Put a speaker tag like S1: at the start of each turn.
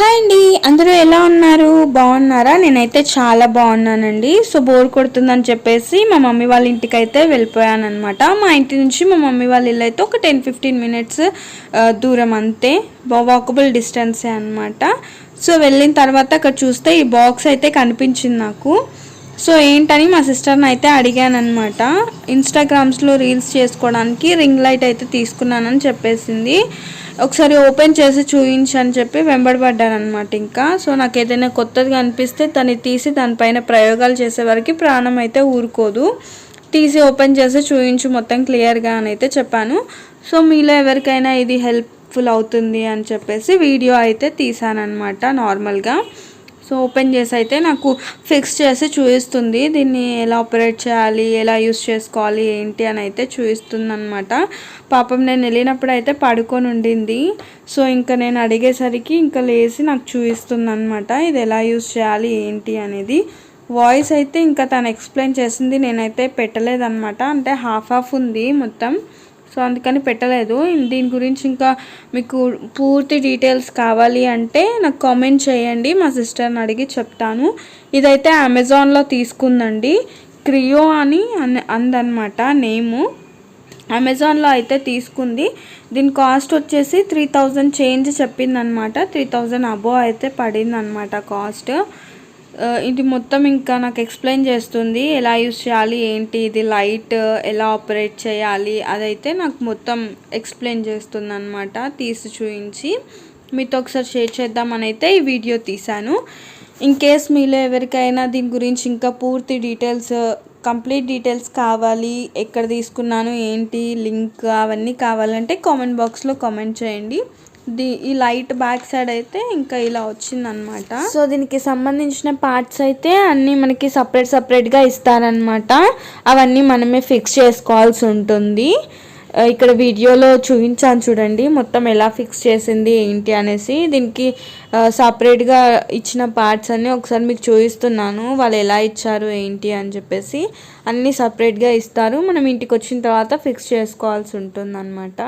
S1: Hi అండి, అందరూ ఎలా ఉన్నారు? బాగున్నారా? నేనైతే చాలా బాగున్నానండి. సో బోర్ కొడుతుందని చెప్పేసి మా మమ్మీ వాళ్ళ ఇంటికి అయితే వెళ్ళిపోయాను అనమాట. మా ఇంటి నుంచి మా మమ్మీ వాళ్ళ ఇల్లు అయితే ఒక 10-15 మినిట్స్ దూరం, అంతే, వాకబుల్ డిస్టెన్సే అనమాట. సో వెళ్ళిన తర్వాత అక్కడ చూస్తే ఈ బాక్స్ అయితే కనిపించింది నాకు. సో ఏంటని మా సిస్టర్ని అయితే అడిగాను అనమాట. ఇన్స్టాగ్రామ్స్లో రీల్స్ చేసుకోవడానికి రింగ్ లైట్ అయితే తీసుకున్నానని చెప్పేసింది. ఒకసారి ఓపెన్ చేసి చూపించని చెప్పి వెంబడబడ్డాను అనమాట. ఇంకా సో నాకు ఏదైనా కొత్తగా అనిపిస్తే తను తీసి దానిపైన ప్రయోగాలు చేసే వరకు ప్రాణం అయితే ఊరుకోదు. తీసి ఓపెన్ చేసి చూపించు మొత్తం క్లియర్గా అని అయితే చెప్పాను. సో మీలో ఎవరికైనా ఇది హెల్ప్ఫుల్ అవుతుంది అని చెప్పేసి వీడియో అయితే తీసానమాట నార్మల్గా. సో ఓపెన్ చేసి అయితే నాకు ఫిక్స్ చేసి చూపిస్తుంది, దీన్ని ఎలా ఆపరేట్ చేయాలి, ఎలా యూస్ చేసుకోవాలి ఏంటి అని అయితే చూపిస్తుంది అనమాట. పాపం నేను వెళ్ళినప్పుడు అయితే పడుకొని ఉండింది. సో ఇంకా నేను అడిగేసరికి ఇంకా లేచి నాకు చూపిస్తుంది అనమాట, ఇది ఎలా యూస్ చేయాలి ఏంటి అనేది. వాయిస్ అయితే ఇంకా తను ఎక్స్ప్లెయిన్ చేసింది, నేనైతే పెట్టలేదన్నమాట. అంటే హాఫ్ ఉంది మొత్తం, సో అందుకని పెట్టలేదు. దీని గురించి ఇంకా మీకు పూర్తి డీటెయిల్స్ కావాలి అంటే నాకు కామెంట్ చేయండి, మా సిస్టర్ని అడిగి చెప్తాను. ఇదైతే అమెజాన్లో తీసుకుందండి, క్రియో అని అందనమాట నేము. అమెజాన్లో అయితే తీసుకుంది. దీని కాస్ట్ వచ్చేసి 3000 చేంజ్ చెప్పిందనమాట. 3000 అబోవ్ అయితే పడింది అనమాట కాస్ట్. ఇది మొత్తం ఇంకా నాకు ఎక్స్ప్లెయిన్ చేస్తుంది ఎలా యూస్ చేయాలి ఏంటి, ఇది లైట్ ఎలా ఆపరేట్ చేయాలి అదైతే నాకు మొత్తం ఎక్స్ప్లెయిన్ చేస్తుంది అనమాట. తీసి చూపించి మీతో ఒకసారి షేర్ చేద్దామని అయితే ఈ వీడియో తీశాను. ఇన్ కేస్ మీలో ఎవరికైనా దీని గురించి ఇంకా పూర్తి డీటెయిల్స్, కంప్లీట్ డీటెయిల్స్ కావాలి, ఎక్కడ తీసుకున్నాను ఏంటి, లింక్ అవన్నీ కావాలంటే కామెంట్ బాక్స్లో కామెంట్ చేయండి. ఈ లైట్ బ్యాక్ సైడ్ అయితే ఇంకా ఇలా వచ్చిందనమాట. సో దీనికి సంబంధించిన పార్ట్స్ అయితే అన్నీ మనకి సపరేట్గా ఇస్తారనమాట. అవన్నీ మనమే ఫిక్స్ చేసుకోవాల్సి ఉంటుంది. ఇక్కడ వీడియోలో చూపించాను చూడండి మొత్తం ఎలా ఫిక్స్ చేసింది ఏంటి అనేసి. దీనికి సపరేట్గా ఇచ్చిన పార్ట్స్ అన్నీ ఒకసారి మీకు చూపిస్తున్నాను, వాళ్ళు ఎలా ఇచ్చారు ఏంటి అని చెప్పేసి. అన్నీ సపరేట్గా ఇస్తారు, మనం ఇంటికి వచ్చిన తర్వాత ఫిక్స్ చేసుకోవాల్సి ఉంటుంది అన్నమాట.